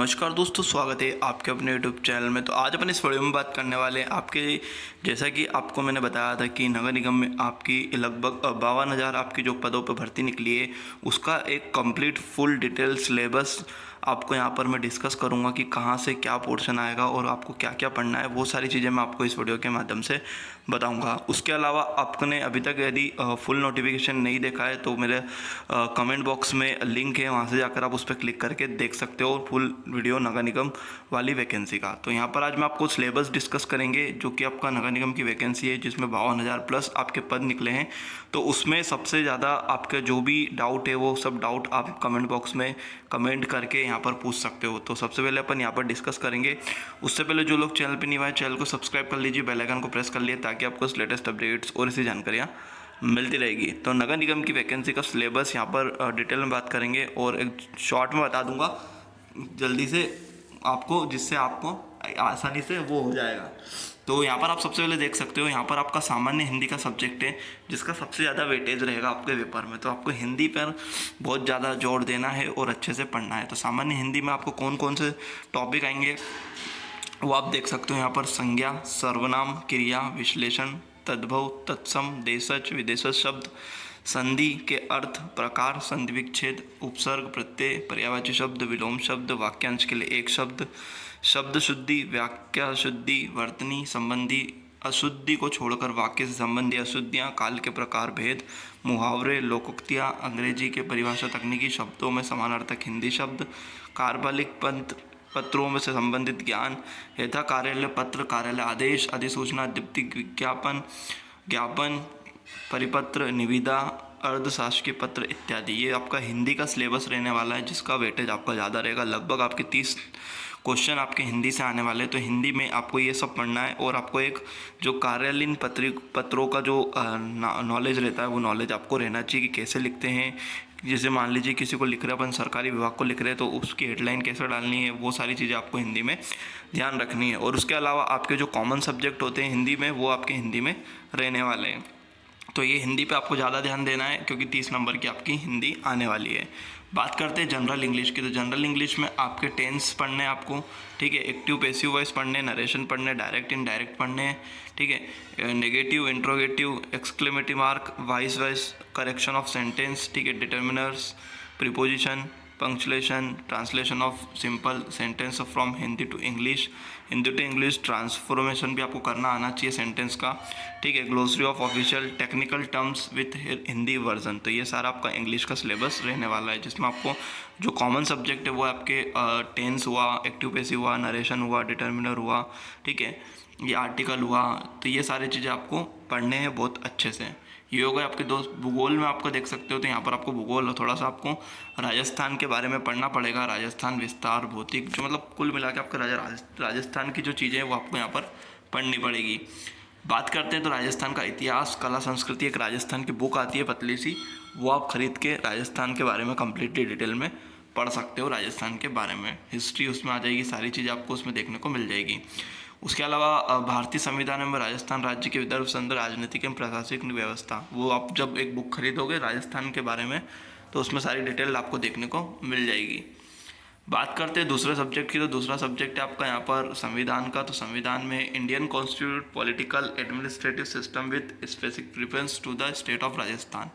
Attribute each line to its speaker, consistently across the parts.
Speaker 1: नमस्कार दोस्तों, स्वागत है आपके अपने यूट्यूब चैनल में। तो आज अपन इस वीडियो में बात करने वाले हैं आपके, जैसा कि आपको मैंने बताया था कि नगर निगम में आपकी लगभग 52,000 आपकी जो पदों पर भर्ती निकली है, उसका एक कंप्लीट फुल डिटेल सिलेबस आपको यहाँ पर मैं डिस्कस करूँगा कि कहाँ से क्या पोर्शन आएगा और आपको क्या क्या पढ़ना है। वो सारी चीज़ें मैं आपको इस वीडियो के माध्यम से बताऊँगा। उसके अलावा आपने अभी तक यदि फुल नोटिफिकेशन नहीं देखा है तो मेरे कमेंट बॉक्स में लिंक है, वहाँ से जाकर आप उस पर क्लिक करके देख सकते हो फुल वीडियो नगर निगम वाली वैकेंसी का। तो यहाँ पर आज मैं आपको सिलेबस डिस्कस करेंगे जो कि आपका नगर निगम की वैकेंसी है, जिसमें 52,000 प्लस आपके पद निकले हैं। तो उसमें सबसे ज़्यादा आपके जो भी डाउट है वो सब डाउट आप कमेंट बॉक्स में कमेंट करके यहाँ पर पूछ सकते हो। तो सबसे पहले अपन यहाँ पर डिस्कस करेंगे। उससे पहले जो लोग चैनल पर नहीं आए, चैनल को सब्सक्राइब कर लीजिए, बेल आइकन को प्रेस कर लिए ताकि आपको लेटेस्ट अपडेट्स और इसी जानकारियाँ मिलती रहेगी। तो नगर निगम की वैकेंसी का सिलेबस यहाँ पर डिटेल में बात करेंगे और एक शॉर्ट में बता दूंगा जल्दी से आपको, जिससे आपको आसानी से वो हो जाएगा। तो यहाँ पर आप सबसे पहले देख सकते हो, यहाँ पर आपका सामान्य हिंदी का सब्जेक्ट है जिसका सबसे ज़्यादा वेटेज रहेगा आपके पेपर में। तो आपको हिंदी पर बहुत ज़्यादा जोर देना है और अच्छे से पढ़ना है। तो सामान्य हिंदी में आपको कौन कौन से टॉपिक आएंगे वो आप देख सकते हो यहाँ पर। संज्ञा, सर्वनाम, क्रिया, विश्लेषण, तद्भव, तत्सम, देशज, विदेशज शब्द, संधि के अर्थ, प्रकार, संधि विच्छेद, उपसर्ग, प्रत्यय, पर्यायवाची शब्द, विलोम शब्द, वाक्यांश के लिए एक शब्द, शब्द शुद्धि, वाक्य शुद्धि, वर्तनी संबंधी अशुद्धि को छोड़कर वाक्य से संबंधी अशुद्धियाँ, काल के प्रकार भेद, मुहावरे, लोकोक्तियाँ, अंग्रेजी के परिभाषा तकनीकी शब्दों में समानार्थक हिंदी शब्द, कारबालिक पत्रों में से संबंधित ज्ञान, यथा कार्यालय पत्र, कार्यालय आदेश, अधिसूचना, द्वितीयक विज्ञापन, ज्ञापन, परिपत्र, निविदा, अर्धशासकीय पत्र इत्यादि। ये आपका हिंदी का सिलेबस रहने वाला है जिसका वेटेज आपका ज़्यादा रहेगा। लगभग आपके 30 क्वेश्चन आपके हिंदी से आने वाले हैं। तो हिंदी में आपको ये सब पढ़ना है और आपको एक जो कार्यालयीन पत्रों का जो नॉलेज रहता है वो नॉलेज आपको रहना चाहिए कि कैसे लिखते हैं। जैसे मान लीजिए किसी को लिख रहे हैं, अपन सरकारी विभाग को लिख रहे हैं, तो उसकी हेडलाइन कैसे डालनी है, वो सारी चीज़ें आपको हिंदी में ध्यान रखनी है। और उसके अलावा आपके जो कॉमन सब्जेक्ट होते हैं हिंदी में, वो आपके हिंदी में रहने वाले हैं। तो ये हिंदी पे आपको ज़्यादा ध्यान देना है क्योंकि 30 नंबर की आपकी हिंदी आने वाली है। बात करते हैं जनरल इंग्लिश की। तो जनरल इंग्लिश में आपके टेंस पढ़ने हैं आपको, ठीक है, एक्टिव पैसिव वॉइस पढ़ने, नरेशन पढ़ने, डायरेक्ट इनडायरेक्ट पढ़ने, ठीक है, negative, interrogative, exclamative mark, voice correction of sentence, ठीक है, determiners, preposition, punctuation, translation of simple sentence from Hindi to English, Hindi to English transformation भी आपको करना आना चाहिए सेंटेंस का, ठीक है, glossary of official technical terms with Hindi version. तो ये सारा आपका इंग्लिश का सिलेबस रहने वाला है, जिसमें आपको जो कॉमन सब्जेक्ट है वो आपके टेंस हुआ, एक्टिव पैसिव हुआ, नरेशन हुआ, डिटर्मिनर हुआ, ठीक है, ये आर्टिकल हुआ। तो ये सारी चीज़ें आपको पढ़ने हैं बहुत अच्छे से। ये हो गए आपके दोस्त। भूगोल में आपको देख सकते हो, तो यहाँ पर आपको भूगोल थोड़ा सा आपको राजस्थान के बारे में पढ़ना पड़ेगा। राजस्थान विस्तार, भौतिक, जो मतलब कुल मिला के आपका राजस्थान की जो चीज़ें हैं वो आपको यहाँ पर पढ़नी पड़ेगी। बात करते हैं तो राजस्थान का इतिहास, कला, संस्कृति, एक राजस्थान की बुक आती है पतली सी, वो आप खरीद के राजस्थान के बारे में कम्प्लीटली डिटेल में पढ़ सकते हो। राजस्थान के बारे में हिस्ट्री उसमें आ जाएगी, सारी चीज़ें आपको उसमें देखने को मिल जाएगी। उसके अलावा भारतीय संविधान में राजस्थान राज्य के विदर्भ संघ राजनीतिक एवं प्रशासनिक व्यवस्था, वो आप जब एक बुक खरीदोगे राजस्थान के बारे में तो उसमें सारी डिटेल आपको देखने को मिल जाएगी। बात करते हैं दूसरे सब्जेक्ट की। तो दूसरा सब्जेक्ट है आपका यहाँ पर संविधान का। तो संविधान में Indian constitute political administrative system with specific preference to the state of Rajasthan.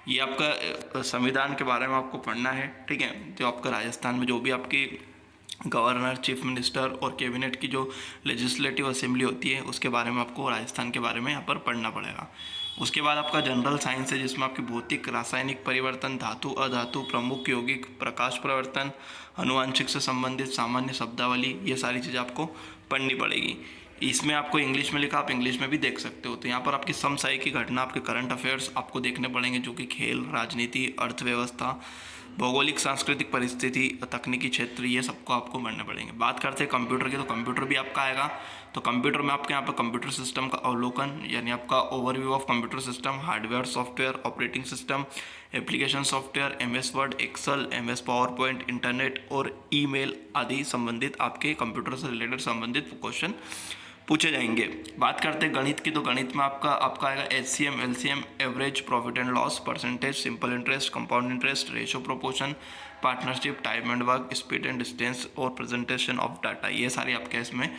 Speaker 1: ये आपका संविधान के बारे में आपको पढ़ना है, ठीक है। जो आपका राजस्थान में जो भी आपकी गवर्नर, चीफ मिनिस्टर और कैबिनेट की जो लेजिस्लेटिव असेंबली होती है उसके बारे में आपको राजस्थान के बारे में यहाँ पर पढ़ना पड़ेगा। उसके बाद आपका जनरल साइंस है जिसमें आपकी भौतिक, रासायनिक परिवर्तन, धातु, अधातु, प्रमुख, यौगिक, प्रकाश परिवर्तन, अनुवांशिक से संबंधित सामान्य शब्दावली, ये सारी चीज़ें आपको पढ़नी पड़ेगी। इसमें आपको इंग्लिश में लिखा, आप इंग्लिश में भी देख सकते हो। तो यहाँ पर आपकी समसामयिक घटना, आपके करंट अफेयर्स आपको देखने पड़ेंगे, जो कि खेल, राजनीति, अर्थव्यवस्था, भौगोलिक सांस्कृतिक परिस्थिति, तकनीकी क्षेत्र, ये सबको आपको पढ़ने पड़ेंगे। बात करते हैं कंप्यूटर की। तो कंप्यूटर भी आपका आएगा। तो कंप्यूटर में आपके यहाँ पर कंप्यूटर सिस्टम का अवलोकन, यानी आपका overview of computer system, hardware, software, operating system, application software, MS Word, Excel, MS PowerPoint, internet और ईमेल आदि संबंधित आपके कंप्यूटर से रिलेटेड संबंधित क्वेश्चन पूछे जाएंगे। बात करते हैं गणित की, तो गणित में आपका आएगा HCM, LCM, average, profit and loss, percentage, simple interest, compound interest, ratio, proportion, partnership, time and work, speed and distance और प्रेजेंटेशन ऑफ डाटा। ये सारे आपके इसमें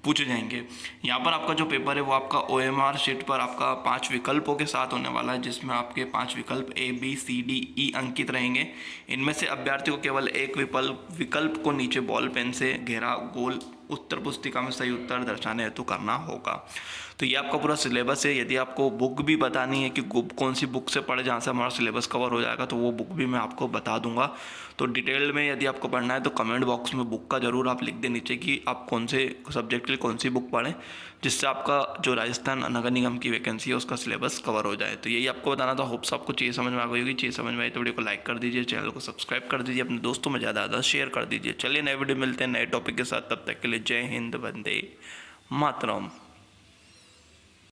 Speaker 1: पूछे जाएंगे। यहाँ पर आपका जो पेपर है वो आपका OMR शीट पर आपका 5 विकल्पों के साथ होने वाला है, जिसमें आपके 5 विकल्प A, B, C, D, E अंकित रहेंगे। इनमें से अभ्यर्थी को केवल एक विकल्प को नीचे बॉल पेन से घेरा गोल उत्तर पुस्तिका में सही उत्तर दर्शाने हेतु करना होगा। तो ये आपका पूरा सिलेबस है। यदि आपको बुक भी बतानी है कि कौन सी बुक से पढ़े जहाँ से हमारा सिलेबस कवर हो जाएगा, तो वो बुक भी मैं आपको बता दूंगा। तो डिटेल में यदि आपको पढ़ना है तो कमेंट बॉक्स में बुक का ज़रूर आप लिख दें नीचे कि आप कौन से सब्जेक्ट के लिए कौन सी बुक पढ़ें, जिससे आपका जो राजस्थान नगर निगम की वैकेंसी है उसका सिलेबस कवर हो जाए। तो यही आपको बताना था। होप्स आपको चीज़ समझ में आ गई होगी। चीज़ समझ में आई तो वीडियो को लाइक कर दीजिए, चैनल को सब्सक्राइब कर दीजिए, अपने दोस्तों में ज़्यादा शेयर कर दीजिए। चलिए नए वीडियो मिलते हैं नए टॉपिक के साथ, तब तक के लिए जय हिंद, वंदे मातरम।